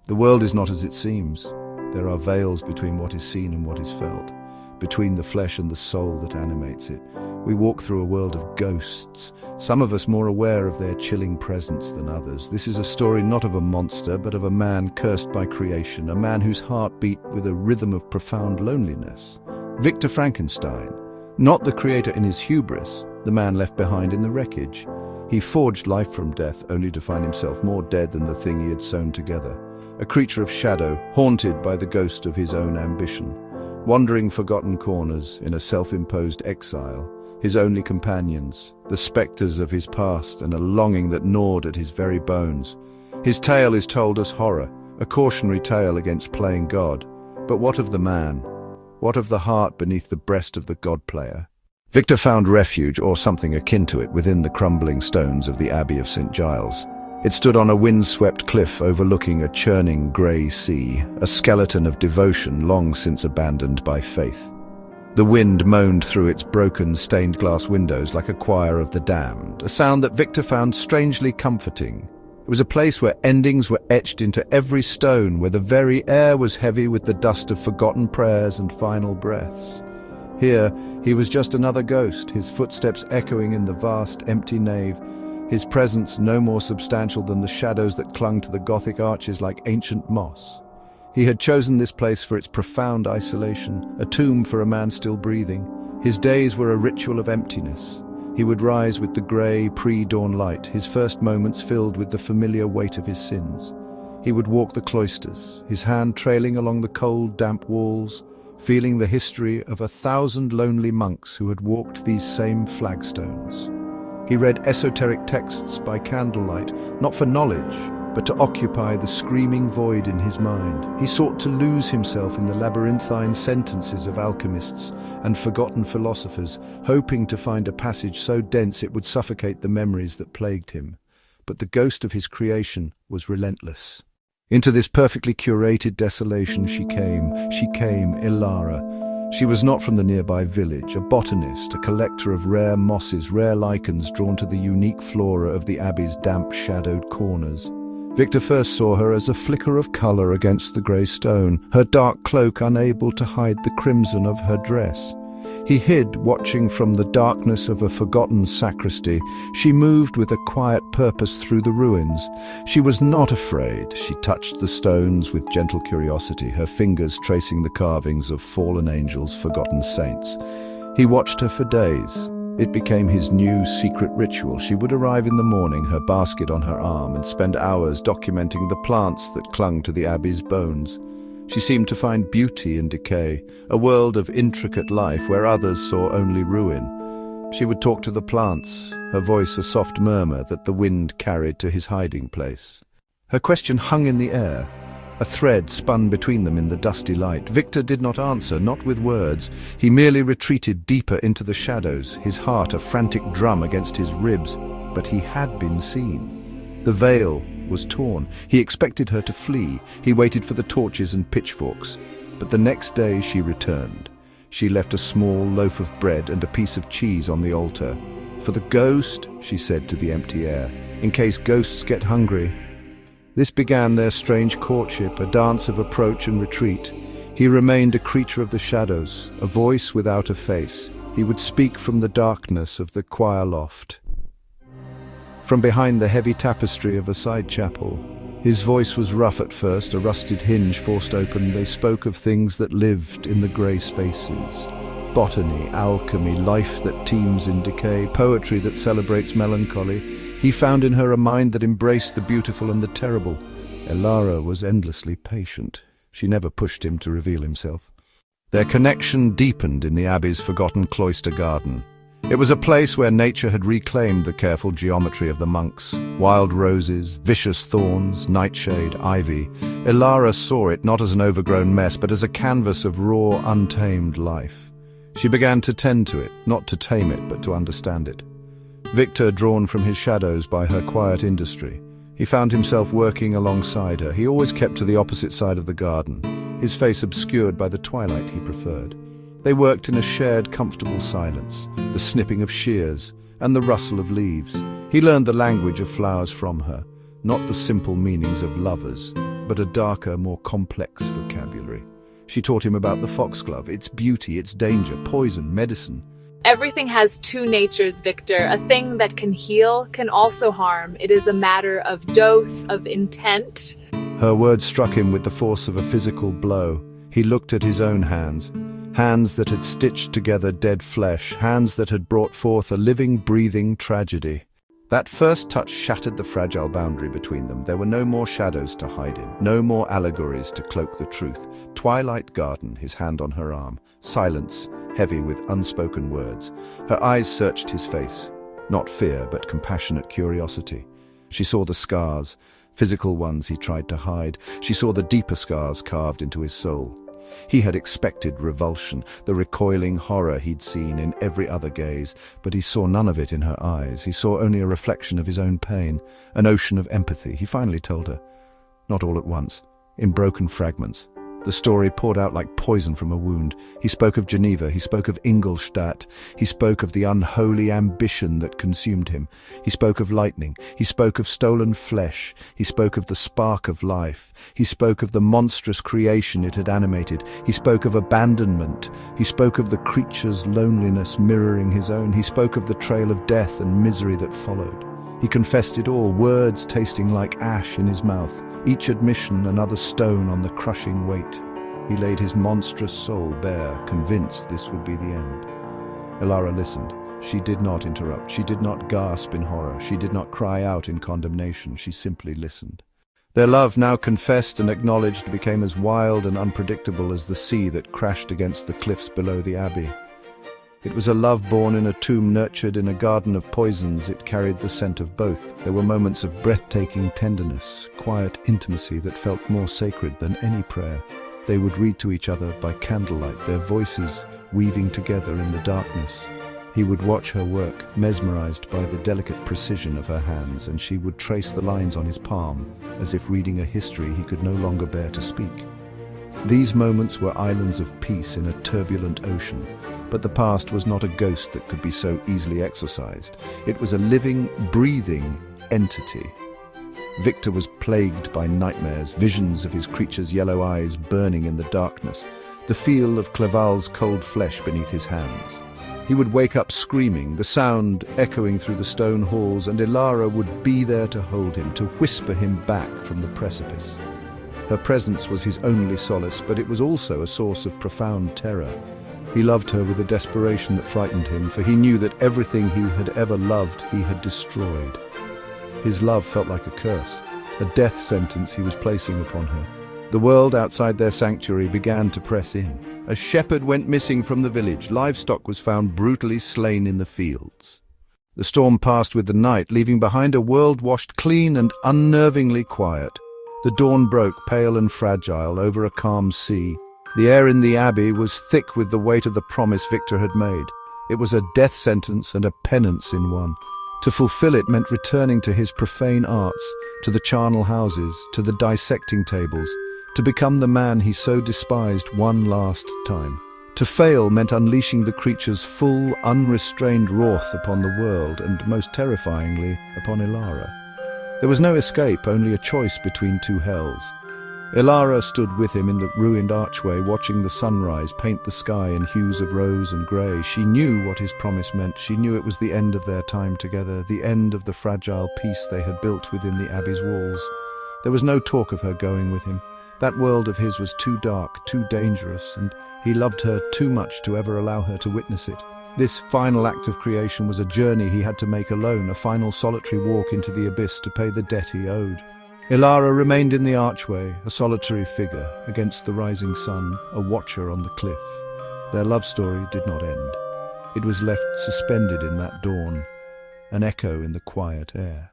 The world is not as it seems. There are veils between what is seen and what is felt, between the flesh and the soul that animates it. We walk through a world of ghosts, some of us more aware of their chilling presence than others. This is a story not of a monster, but of a man cursed by creation, a man whose heart beat with a rhythm of profound loneliness. Victor Frankenstein, not the creator in his hubris, the man left behind in the wreckage. He forged life from death, only to find himself more dead than the thing he had sewn together. A creature of shadow, haunted by the ghost of his own ambition. Wandering forgotten corners in a self-imposed exile, his only companions, the spectres of his past and a longing that gnawed at his very bones. His tale is told as horror, a cautionary tale against playing God. But what of the man? What of the heart beneath the breast of the God-player? Victor found refuge, or something akin to it, within the crumbling stones of the Abbey of St. Giles. It stood on a wind-swept cliff overlooking a churning grey sea, a skeleton of devotion long since abandoned by faith. The wind moaned through its broken, stained-glass windows like a choir of the damned, a sound that Victor found strangely comforting. It was a place where endings were etched into every stone, where the very air was heavy with the dust of forgotten prayers and final breaths. Here, he was just another ghost, his footsteps echoing in the vast, empty nave, his presence no more substantial than the shadows that clung to the Gothic arches like ancient moss. He had chosen this place for its profound isolation, a tomb for a man still breathing. His days were a ritual of emptiness. He would rise with the grey, pre-dawn light, his first moments filled with the familiar weight of his sins. He would walk the cloisters, his hand trailing along the cold, damp walls, feeling the history of 1,000 lonely monks who had walked these same flagstones. He read esoteric texts by candlelight, not for knowledge, but to occupy the screaming void in his mind. He sought to lose himself in the labyrinthine sentences of alchemists and forgotten philosophers, hoping to find a passage so dense it would suffocate the memories that plagued him. But the ghost of his creation was relentless. Into this perfectly curated desolation she came, Ilara. She was not from the nearby village, a botanist, a collector of rare mosses, rare lichens drawn to the unique flora of the abbey's damp, shadowed corners. Victor first saw her as a flicker of colour against the grey stone, her dark cloak unable to hide the crimson of her dress. He hid, watching from the darkness of a forgotten sacristy. She moved with a quiet purpose through the ruins. She was not afraid. She touched the stones with gentle curiosity, her fingers tracing the carvings of fallen angels, forgotten saints. He watched her for days. It became his new secret ritual. She would arrive in the morning, her basket on her arm, and spend hours documenting the plants that clung to the abbey's bones. She seemed to find beauty in decay, a world of intricate life where others saw only ruin. She would talk to the plants, her voice a soft murmur that the wind carried to his hiding place. Her question hung in the air. A thread spun between them in the dusty light. Victor did not answer, not with words. He merely retreated deeper into the shadows, his heart a frantic drum against his ribs. But he had been seen. The veil was torn. He expected her to flee. He waited for the torches and pitchforks. But the next day she returned. She left a small loaf of bread and a piece of cheese on the altar. "For the ghost," she said to the empty air, "in case ghosts get hungry." This began their strange courtship, a dance of approach and retreat. He remained a creature of the shadows, a voice without a face. He would speak from the darkness of the choir loft, from behind the heavy tapestry of a side chapel. His voice was rough at first, a rusted hinge forced open. They spoke of things that lived in the grey spaces. Botany, alchemy, life that teems in decay, poetry that celebrates melancholy. He found in her a mind that embraced the beautiful and the terrible. Ilara was endlessly patient. She never pushed him to reveal himself. Their connection deepened in the abbey's forgotten cloister garden. It was a place where nature had reclaimed the careful geometry of the monks. Wild roses, vicious thorns, nightshade, ivy. Ilara saw it not as an overgrown mess, but as a canvas of raw, untamed life. She began to tend to it, not to tame it, but to understand it. Victor, drawn from his shadows by her quiet industry, he found himself working alongside her. He always kept to the opposite side of the garden, his face obscured by the twilight he preferred. They worked in a shared, comfortable silence, the snipping of shears and the rustle of leaves. He learned the language of flowers from her, not the simple meanings of lovers. but a darker, more complex vocabulary. She taught him about the foxglove, its beauty, its danger, poison, medicine. Everything has two natures, Victor. A thing that can heal can also harm. It is a matter of dose, of intent. Her words struck him with the force of a physical blow. He looked at his own hands, hands that had stitched together dead flesh, hands that had brought forth a living, breathing tragedy. That first touch shattered the fragile boundary between them. There were no more shadows to hide in, no more allegories to cloak the truth. Twilight garden, his hand on her arm. Silence, heavy with unspoken words. Her eyes searched his face. Not fear, but compassionate curiosity. She saw the scars, physical ones he tried to hide. She saw the deeper scars carved into his soul. He had expected revulsion, the recoiling horror he'd seen in every other gaze, but he saw none of it in her eyes. He saw only a reflection of his own pain, an ocean of empathy. He finally told her, not all at once, in broken fragments. The story poured out like poison from a wound. He spoke of Geneva, he spoke of Ingolstadt, he spoke of the unholy ambition that consumed him. He spoke of lightning, he spoke of stolen flesh, he spoke of the spark of life, he spoke of the monstrous creation it had animated, he spoke of abandonment, he spoke of the creature's loneliness mirroring his own, he spoke of the trail of death and misery that followed. He confessed it all, words tasting like ash in his mouth, each admission another stone on the crushing weight. He laid his monstrous soul bare, convinced this would be the end. Elara listened. She did not interrupt. She did not gasp in horror. She did not cry out in condemnation. She simply listened. Their love, now confessed and acknowledged, became as wild and unpredictable as the sea that crashed against the cliffs below the abbey. It was a love born in a tomb, nurtured in a garden of poisons. It carried the scent of both. There were moments of breathtaking tenderness, quiet intimacy that felt more sacred than any prayer. They would read to each other by candlelight, their voices weaving together in the darkness. He would watch her work, mesmerized by the delicate precision of her hands, and she would trace the lines on his palm, as if reading a history he could no longer bear to speak. These moments were islands of peace in a turbulent ocean, but the past was not a ghost that could be so easily exorcised. It was a living, breathing entity. Victor was plagued by nightmares, visions of his creature's yellow eyes burning in the darkness, the feel of Cleval's cold flesh beneath his hands. He would wake up screaming, the sound echoing through the stone halls, and Elara would be there to hold him, to whisper him back from the precipice. Her presence was his only solace, but it was also a source of profound terror. He loved her with a desperation that frightened him, for he knew that everything he had ever loved he had destroyed. His love felt like a curse, a death sentence he was placing upon her. The world outside their sanctuary began to press in. A shepherd went missing from the village. Livestock was found brutally slain in the fields. The storm passed with the night, leaving behind a world washed clean and unnervingly quiet. The dawn broke, pale and fragile, over a calm sea. The air in the abbey was thick with the weight of the promise Victor had made. It was a death sentence and a penance in one. To fulfill it meant returning to his profane arts, to the charnel houses, to the dissecting tables, to become the man he so despised one last time. To fail meant unleashing the creature's full, unrestrained wrath upon the world, and most terrifyingly, upon Elara. There was no escape, only a choice between two hells. Elara stood with him in the ruined archway, watching the sunrise paint the sky in hues of rose and grey. She knew what his promise meant. She knew it was the end of their time together, the end of the fragile peace they had built within the abbey's walls. There was no talk of her going with him. That world of his was too dark, too dangerous, and he loved her too much to ever allow her to witness it. This final act of creation was a journey he had to make alone, a final solitary walk into the abyss to pay the debt he owed. Elara remained in the archway, a solitary figure against the rising sun, a watcher on the cliff. Their love story did not end. It was left suspended in that dawn, an echo in the quiet air.